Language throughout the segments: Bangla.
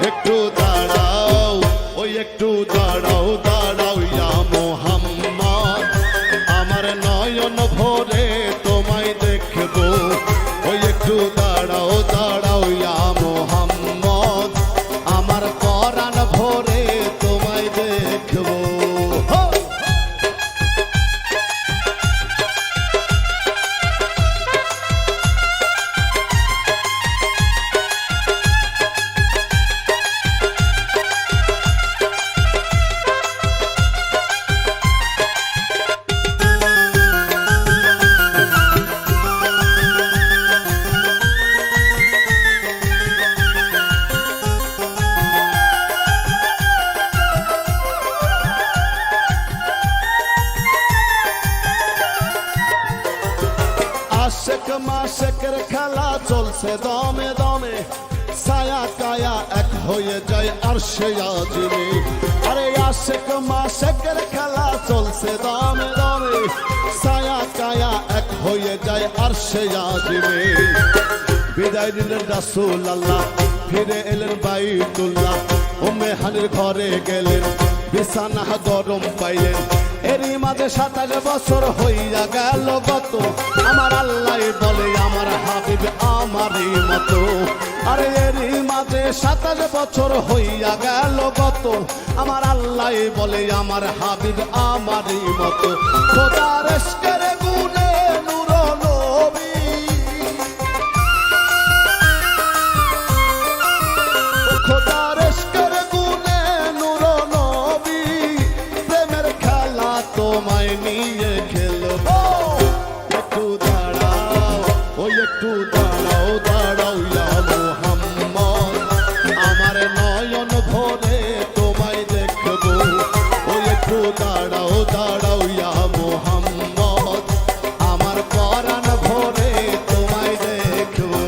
একটু দাঁড়াও, ওই একটু দাঁড়াও দাঁড়াও ইয়া মোহাম্মদ, আমার নয়ন ভরে তোমায় দেখবো। ওই একটু দাঁড়াও দাঁড়াও ইয়া মোহাম্মদ, আমার পরাণ ভরে তোমায় দেখবো। আশেক মাশেকের খেলা চলছে দমে দমে, ছায়া কায়া এক হয়ে যায় আরশে আজিমে। আরে আশেক মাশেকের খেলা চলছে দমে দমে, ছায়া কায়া এক হয়ে যায় আরশে আজিমে। বিদায় নিলেন রাসূল আল্লাহ, ফিরে এলেন বাইতুল্লাহ, উম্মে হানির ঘরে গেলেন, বিছানা গরম পাইলেন। এরই মাঝে 27 বছর হইয়া গেল গত, আমার আল্লাহ বলে আমার হাবিব আমারই মতো। আরে এরই মাঝে 27 বছর হইয়া গেল গত, আমার আল্লাহ বলে আমার হাবিব আমারই মতো। খোদার ইশকের গুণে নূর নবী, খোদার ইশকের গুণে নূর নবী, প্রেমের খেলা তোমায় নিয়ে খেলবো। একটু দাঁড়াও, ওই একটু দাঁড়াও দাঁড়াও ইয়া মোহাম্মদ, আমার নয়ন ভরে তোমায় দেখবো। ওই একটু দাঁড়াও দাঁড়াও ইয়া মোহাম্মদ, আমার পরাণ ভরে তোমায় দেখবো।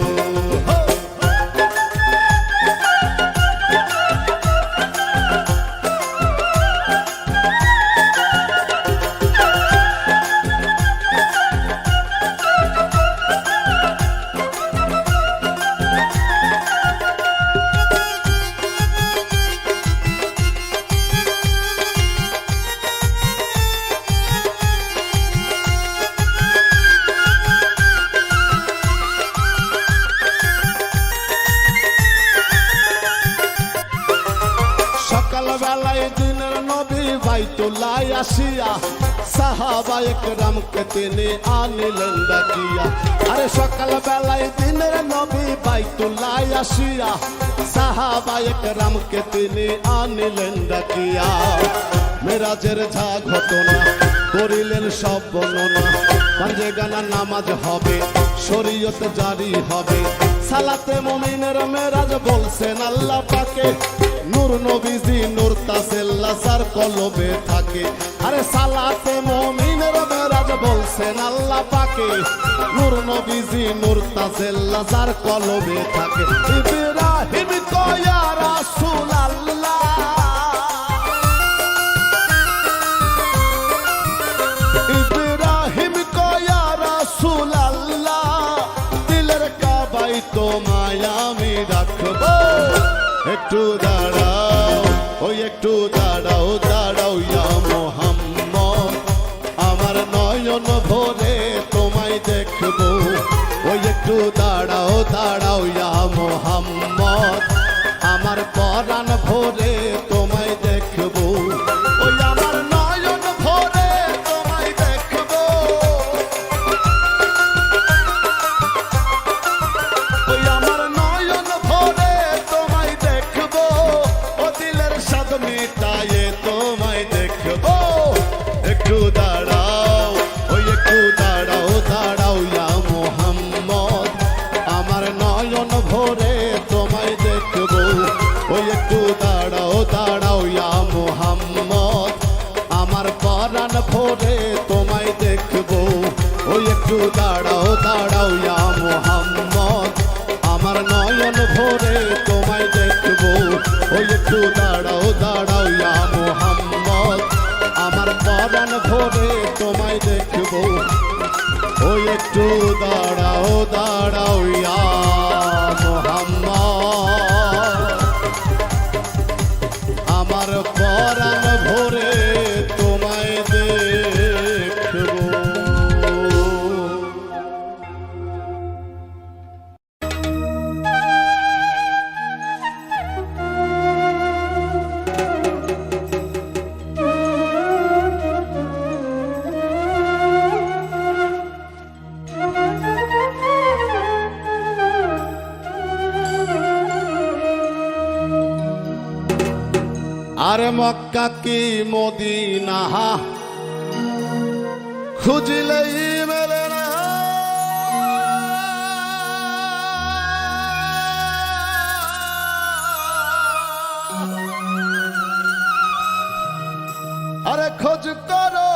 সকালবেলায় দিনের নবী বাইতুল্লাহ আসিয়া, সাহাবায়ে কেরামকে তিনি আনিলেন ডাকিয়া। আরে সকালবেলায় দিনের নবী বাইতুল্লাহ আসিয়া, সাহাবায়ে কেরামকে তিনি আনিলেন ডাকিয়া। মেরাজের যা ঘটনা করিলেন সব বর্ণনা, পাঞ্জে গানা নামাজ হবে, শরীয়ত জারি হবে, সালাতে মুমিনের মেরাজ বলছেন আল্লাহ পাকে। নূর নবীজি নূর তাসেল্লা সার কলবে থাকে। আরে সালাতে মুমিনের মেরাজ বলছেন আল্লাহ পাকে, নূর নবীজি নূর তাসেল্লা সার কলবে থাকে। ইব্রাহিম কয়া রাসূল আল্লাহ, ইব্রাহিম কয়া রাসূল আল্লাহ, দিলের কাবায় তোমায় আমি রাখবো। একটু দাঁড়াও, ওই একটু দাঁড়াও দাঁড়াও ইয়া মোহাম্মদ, আমার নয়ন ভরে তোমায় দেখবো। ওই একটু দাঁড়াও দাঁড়াও ইয়া মোহাম্মদ, আমার পরাণ ভরে তোমায় দেখবো। ওই আমার নয়ন ভরে তোমায় দেখবো। ওই আমার নয়ন ভরে তোমায় দেখবো, ও দিলের স্বাদ মিটায়ে তোমায় দেখবো। একটু দাঁড়াও, ওই একটু দাঁড়াও দাঁড়াও ইয়া মোহাম্মদ, আমার নয়ন ভরে তোমায় দেখবো। ওই একটু দাঁড়াও দাঁড়াও ইয়া মোহাম্মদ, আমার পরাণ ভরে তোমায় দেখবো। ওই একটু দাঁড়াও দাঁড়াও ইয়া মোহাম্মদ, আমার নয়ন ভরে তোমায় দেখবো। ওই একটু দাঁড়াও দাঁড়াও ইয়া মোহাম্মদ, আমার পরাণ ভরে তোমায় দেখবো। ওই একটু দাঁড়াও দাঁড়াও ইয়া মোহাম্মদ, আরে মক্কা কি মদিনা খুঁজলেই মেলে না, আরে খোঁজ করো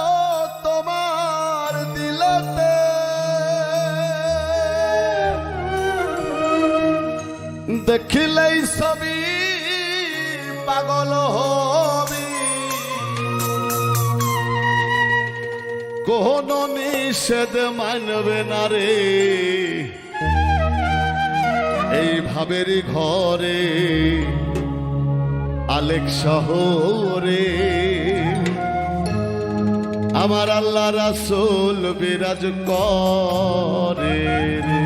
তোমার দিলতে, দেখিলেই ছবি পাগল হবি, কোন নিষেধ মানবে না রে এই ভাবেরই ঘরে আলেক শহরে আমার আল্লাহ রাসূল বিরাজ করে রে।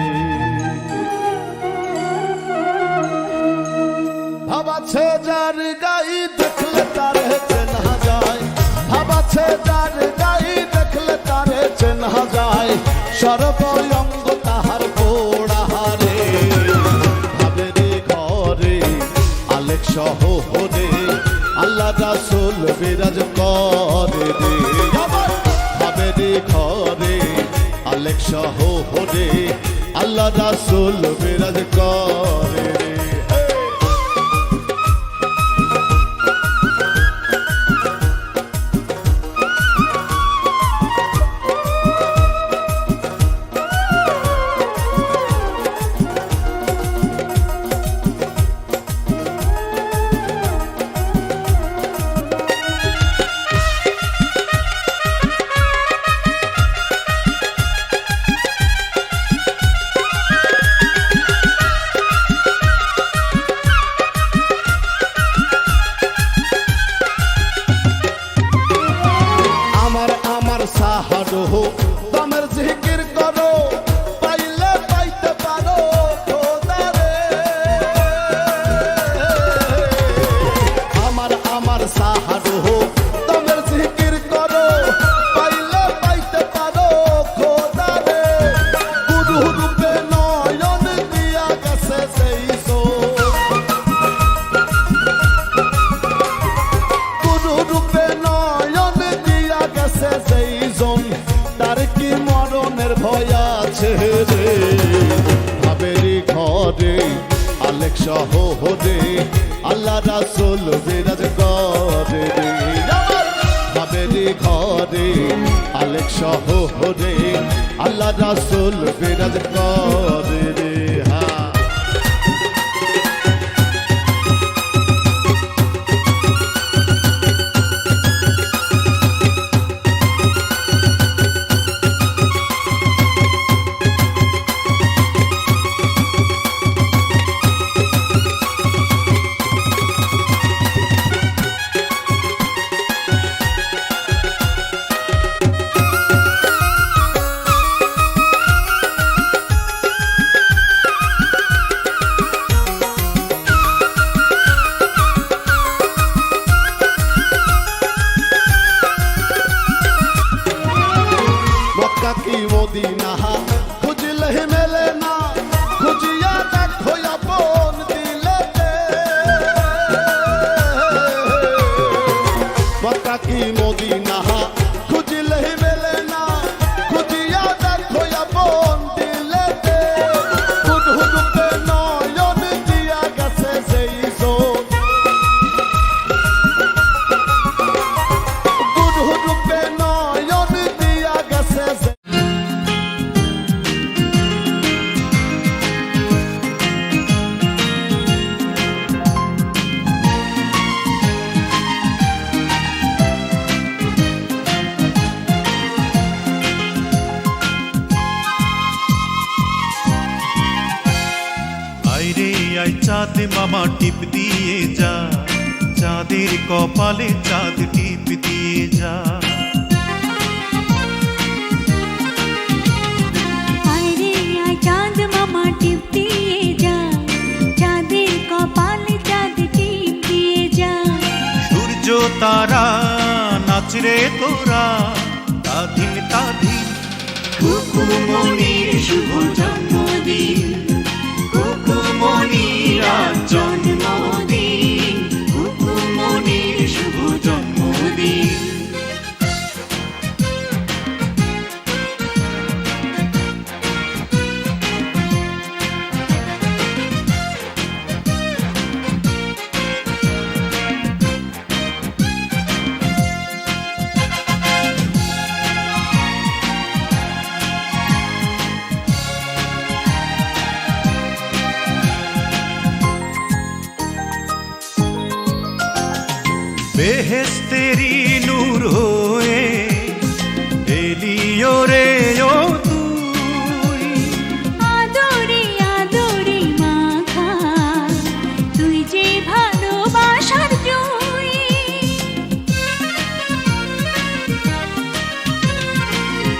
ভাবাছে যার গাই দেখলে তারে চেনা যায়, ভাবাছে যার গাই দেখলে তারে চেনা যায়, সর্বঙ্গ তাহার পোড়া রে ভাবেরে ঘরে আলেক শহরে আল্লাহ রাসূল বিরাজ করে রে। ভাবেরে ঘরে আলেক শহরে আল্লাহ রাসূল বিরাজ করে রে। সাহারো দমের জিকির করো পাইলে পাইতে পারো খোদারে, আমার সাহারো দমের জিকির করো পাইলে পাইতে পারো খোদারে, গুরু রূপে নয়ন দিয়া গেছে সেই গুরু রূপে নয়ন দিয়া গেছে সেই তার কি মরণের ভয় আছে রে ভাবেরি ঘরে আলেক শহরে আল্লাহ রাসূল বিরাজ করে রে। ভাবেরি ঘরে আলেক শহরে আল্লাহ রাসূল বিরাজ করে রে। কি মদিনা খুঁজলে মেলে না, খুঁজিয়া দেখো আপন দিলেতে, মক্কা কি মদিনা খুঁজলে মেলে না, খুঁজিয়া দেখো আপন দিলেতে, গুরু রূপে নয়ন দিয়া গেছে সেই গুরু রূপে নয়ন দিয়া গেছে। চাঁদ মামা টিপ দিয়ে যা, চাঁদের কপালে চাঁদ টিপ দিয়ে যা। চাঁদ মামা টিপ দিয়ে যা, চাঁদের কপালে চাঁদ টিপ দিয়ে যা। সূর্য তারা নাচরে তোরা তাধিন তাধিন, খুকুমনির শুভ জন্মদিন, খুকুমনির জন্মদিন, খুকুমনির বেহেশতেরি নূর হয়ে এলিও রে ও তুই, আদরে আদরে মাখা তুই যে ভালোবাসার জয়।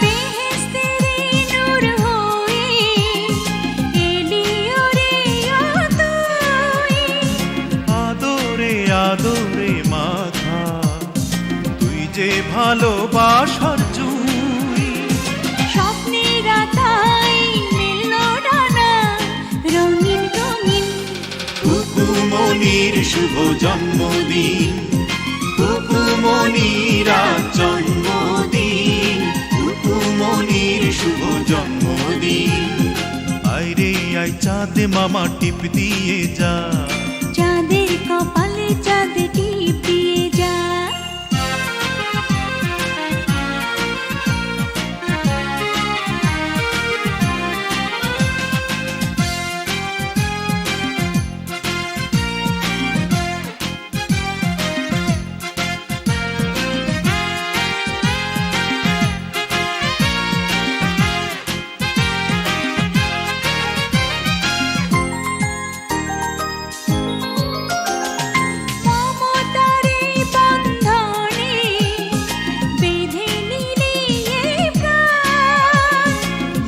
বেহেশতেরি নূর হয়ে এলিও রে ও তুই, আদরে আদরে মাখা তুই যে ভালোবাসার জুই। স্বপ্নেরা তাই মেলল ডানা রঙিন রঙিন। কুকুমনির শুভ জন্মদিন, কুকুমনির আজ জন্মদিন, কুকুমনির শুভ জন্মদিন। আইরে আই চাঁদ মামা টিপ দিয়ে যা, চাঁদের কপালে চাঁদ টিপ দিয়ে যা। মমতার এই বন্ধনে বেঁধে নিলি এই প্রাণ।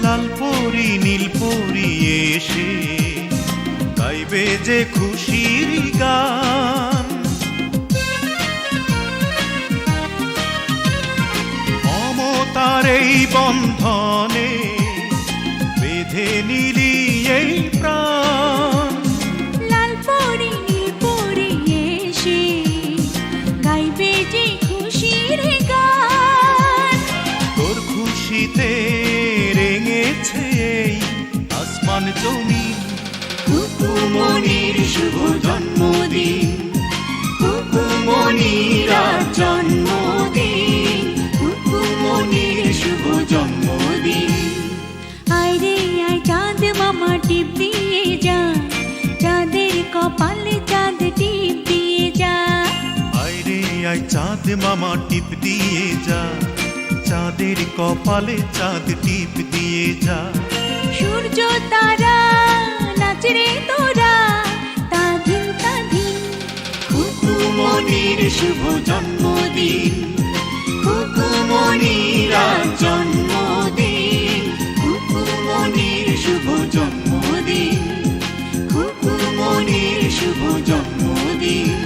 লালপরি নীলপরি এসে গাইবে যে খুশির গান। মমতার এই বন্ধনে বেঁধে নিলি এই প্রাণ। লাল পরি নীল পরি এসে গাইবে যে খুশির গান। তোর খুশিতে রেঙেছে এই আসমান জমিন। কুকুমনির শুভ জন্মদিন, কুকুমনির আজ জন্মদিন, কুকুমনির শুভ জন্মদিন। আইরে আয় চাঁদ মামা টিপ দিয়ে যা, চাঁদের কপালে চাঁদ টিপ দিয়ে যা। আইরে আই চাঁদ মামা টিপ দিয়ে যা, চাঁদের কপালে চাঁদ টিপ দিয়ে যা। সূর্য তারা নাচরে তোরা তাধিন তাধিন। কুকুমনির শুভ জন্মদিন, কুকুমনির আজ জন্মদিন, কুকুমনির শুভ জন্মদিন, কুকুমনির শুভ জন্মদিন,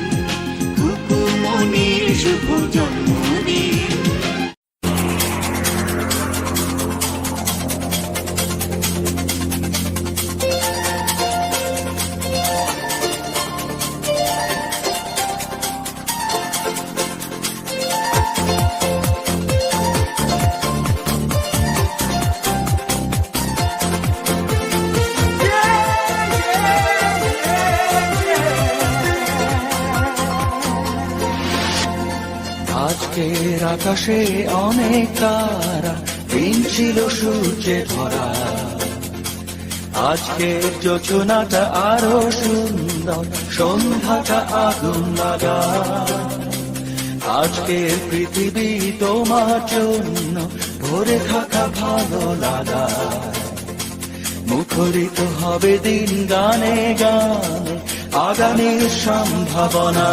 কুকুমনির শুভ জন্মদিন। আজকের আকাশে অনেক তারা, দিন ছিল সূর্যে ভরা। আজকের যোজনাটা আরো সুন্দর, সন্ধ্যাটা আগুন লাগা। আজকের পৃথিবী তোমার জন্য ভরে থাকা ভালো লাগা। মুখরিত হবে দিন গানে গানে, আগামীর সম্ভাবনা।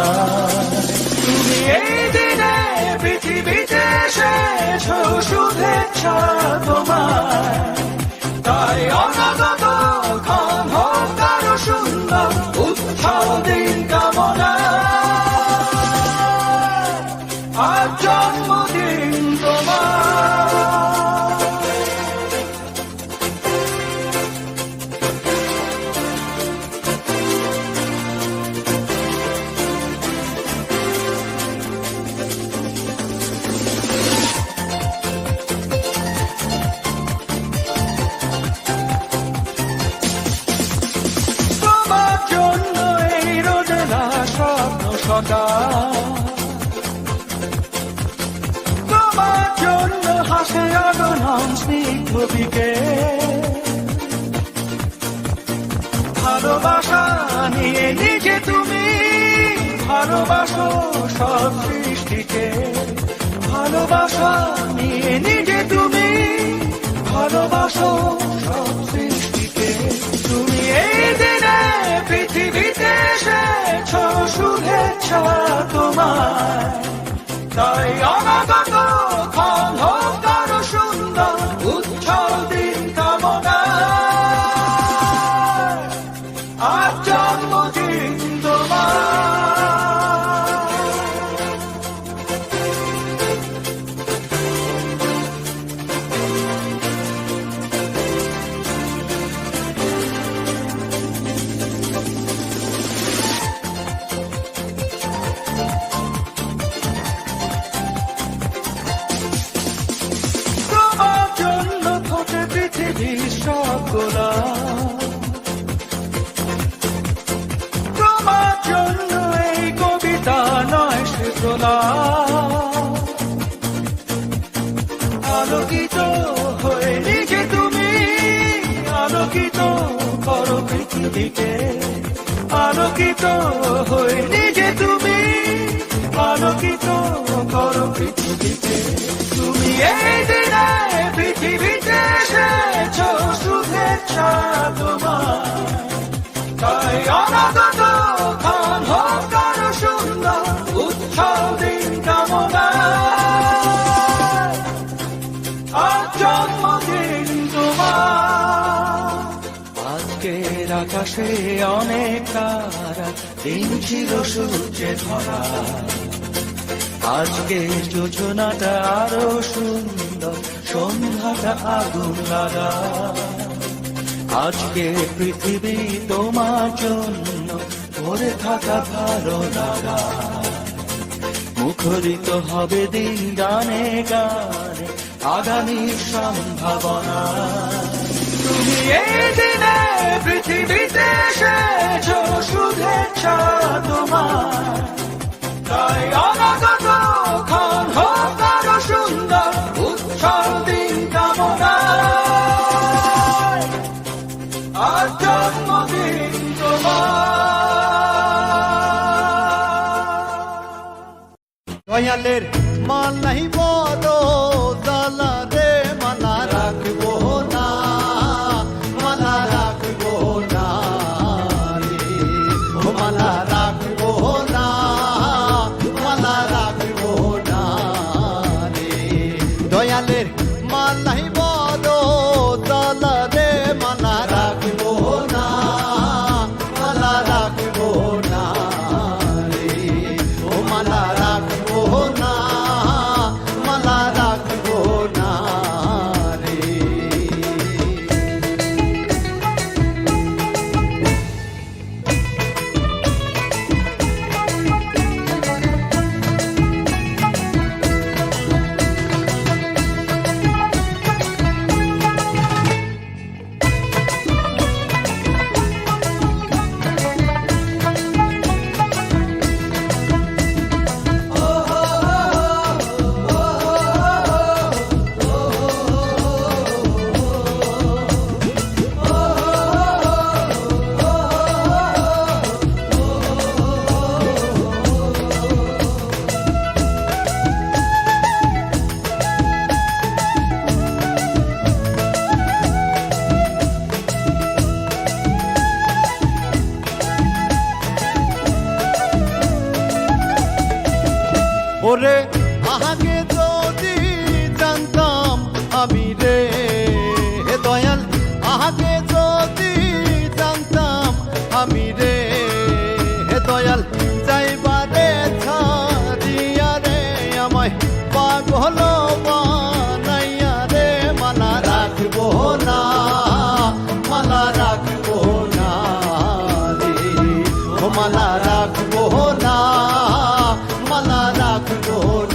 তুমি এই দিনে পৃথিবীতে এসেছ, শুভেচ্ছা তোমার। তাই অনাগত ক্ষণ হোক আরো সুন্দর, উৎসব দিন কামনা। আজ জন্মদিন তোমার। তোমার জন্য এই রোদেলা স্বপ্ন সকাল। তোমার জন্য হাসে আগমন স্নিগ্ধ বিকেল। ভালোবাসা নিয়ে নিজে তুমি ভালো ভালোবাসো সব সৃষ্টিকে, ভালোবাসা নিয়ে নিজে তুমি, ভালোবাসো সব সৃষ্টিকে। তুমি এই দিনে পৃথিবীতে এসেছ, শুভেচ্ছা তোমায়। তাই অনাগত ক্ষণ হোক আরো সুন্দর, উজ্জ্বল দিন কামনা। আজ জন্মদিন তোমার। তোমার জন্য ফোটে পৃথিবীর সব গোলাপ, তোমার জন্য এই কবিতা নয় সে গোলাপ। আলোকিত হয়ে নিজে তুমি, আলোকিত করো পৃথিবীকে, আলোকিত হয়ে নিজে তুমি, আলোকিত করো পৃথিবীকে। তুমি এই দিনে পৃথিবীতে এসেছ, শুভেচ্ছা তোমার। তাই অনাগত ক্ষণ হোক আরো সুন্দর, উজ্জ্বল দিন কামনা। আজ জন্মদিন তোমার। আজকের আকাশে অনেক তারা, দিন ছিল সূর্যে ধরা। আজকে যোজনাটা আরো সুন্দর, সন্ধ্যাটা আগুন লাগা। আজকে পৃথিবী তোমার জন্য ভরে থাকা ভালো লাগা। মুখরিত হবে দিন গানে গানে, আগামীর সম্ভাবনা। তুমি এই দিনে পৃথিবীতে এসেছ, শুভেচ্ছা তোমার। তাই অনাগত ক্ষণ হোক আরো সুন্দর, উজ্জ্বল দিন কামনা। আজ জন্মদিন তোমার। দয়ালের মান নাই বড় জ্বালা রে, মালা রাখবো না, মালা রাখবো না রে, ও মালা রাখবো না, মালা রাখবো না রে। দয়ালের মান নাই বড় জ্বালা রে, মালা রাখবো না, মালা রাখবো না রে, ও মালা রাখবো না, মালা রাখবো না রে। ওরে আগে যদি জানতাম আমি রে, হে দয়াল আগে যদি জানতাম আমি রে, হে দয়াল যাইবারে ছাড়িয়া রে, আমায় পাগল বানাইয়া রে। মালা রাখবো না, মালা রাখবো না রে, ও মালা রাখবো না, মালা রাখবো না।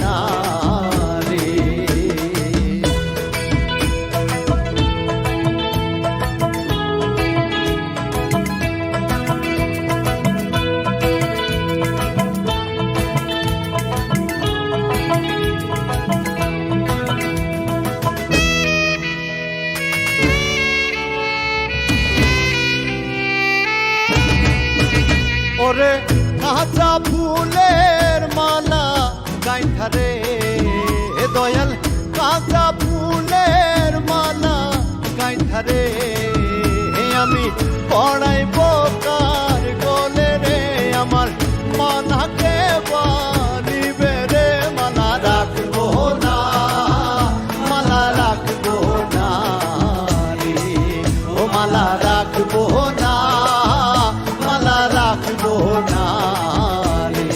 গাইথারে দয়াল কাঁচা ফুলের মালা গাইথারে আমি পড়াইব কার গলে রে আমার মানাকে বানিবে রে মালা রাখবো না মালা রাখবো না রে ও মালা রাখবো না মালা রাখবো না রে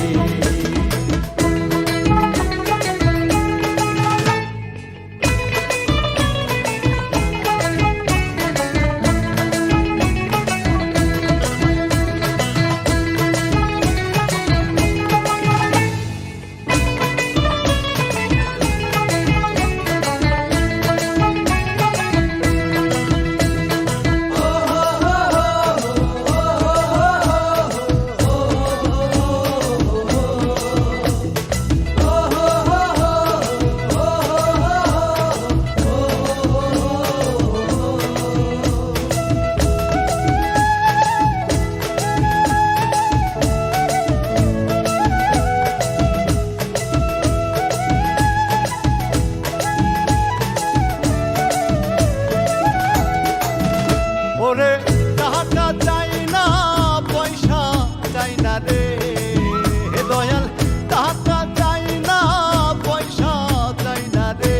ওরে টাকা চাই না পয়সা চাই না রে দয়াল টাকা চাই না পয়সা চাই না রে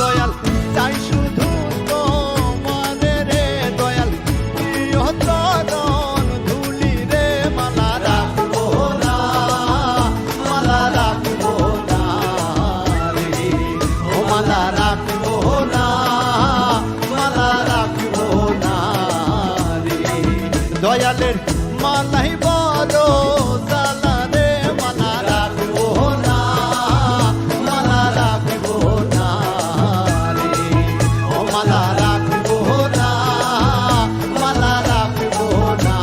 দয়াল চাই শুধু তোমারে রে দয়াল প্রিয় চরণ ধুলি রে মালা রাখবো না মালা রাখবো না রে ও মালা রাখবো না মালা রাখবো না রে দয়ালের মালাই বড় জালা রে মালা রাখবো না মালা রাখবো না রে ও মালা রাখবো না মালা রাখবো না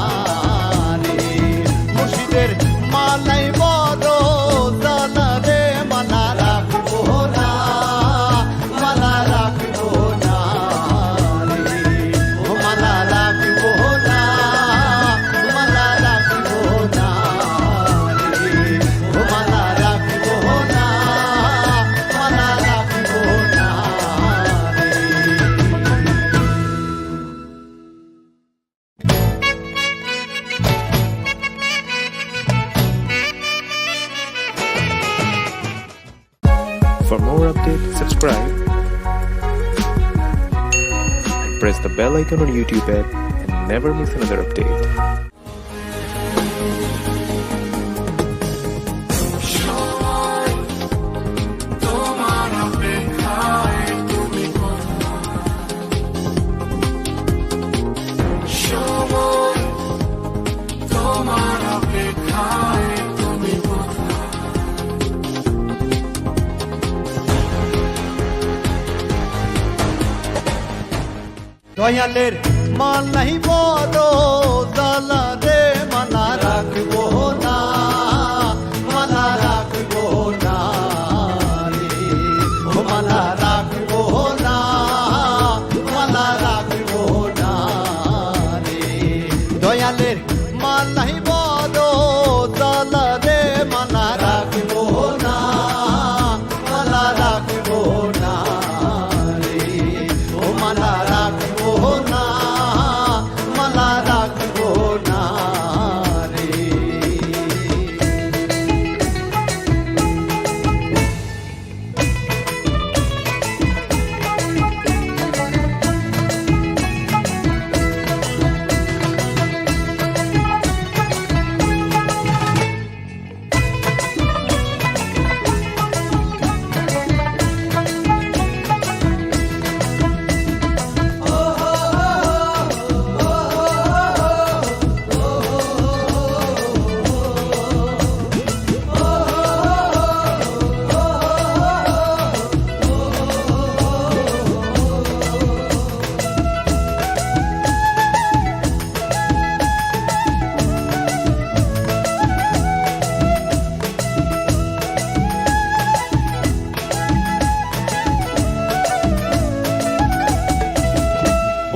রে মুর্শিদের মালাই বড় জালা রে মালা রাখবো না মালা রাখবো না রে ও মালা রাখবো না মালা রাখবো না রে ও মালা রাখবো না মালা রাখবো না For more updates, subscribe and press the bell icon on YouTube app and never miss another update. দয়ালের মালাই বড় জালা রে মালা রাখবো না মালা রাখবো না রে ও মালা রাখবো না মালা রাখবো না রে দয়ালের মালাই বড় জালা রে মালা রাখবো না মালা রাখবো না রে ও মালা রাখবো না মালা রাখবো না রে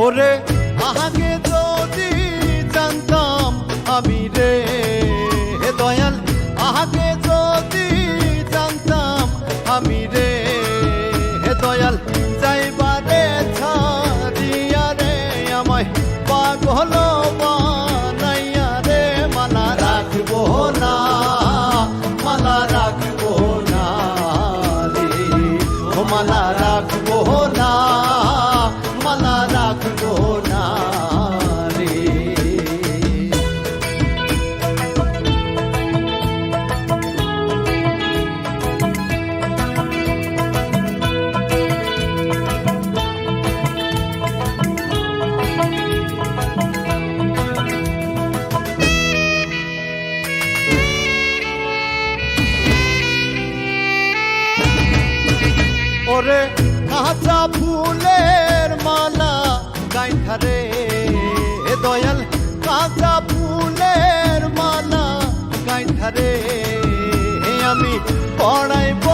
ওরে আহাকে যদি জানতাম আমি রে হে দয়াল আহাকে যদি জানতাম আমি রে দয়াল যাইবারে ছাড়িয়া রে আমায় পাগল বানাইয়া রে মালা রাখবো না মালা রাখবো না রে ও মালা রাখবো না মালা রাখবো না রে ওরে কাঁচা ফুলের মালা গাইথা রে দয়াল কাঁচা ফুলের মালা গাইথা রে আমি পড়াইব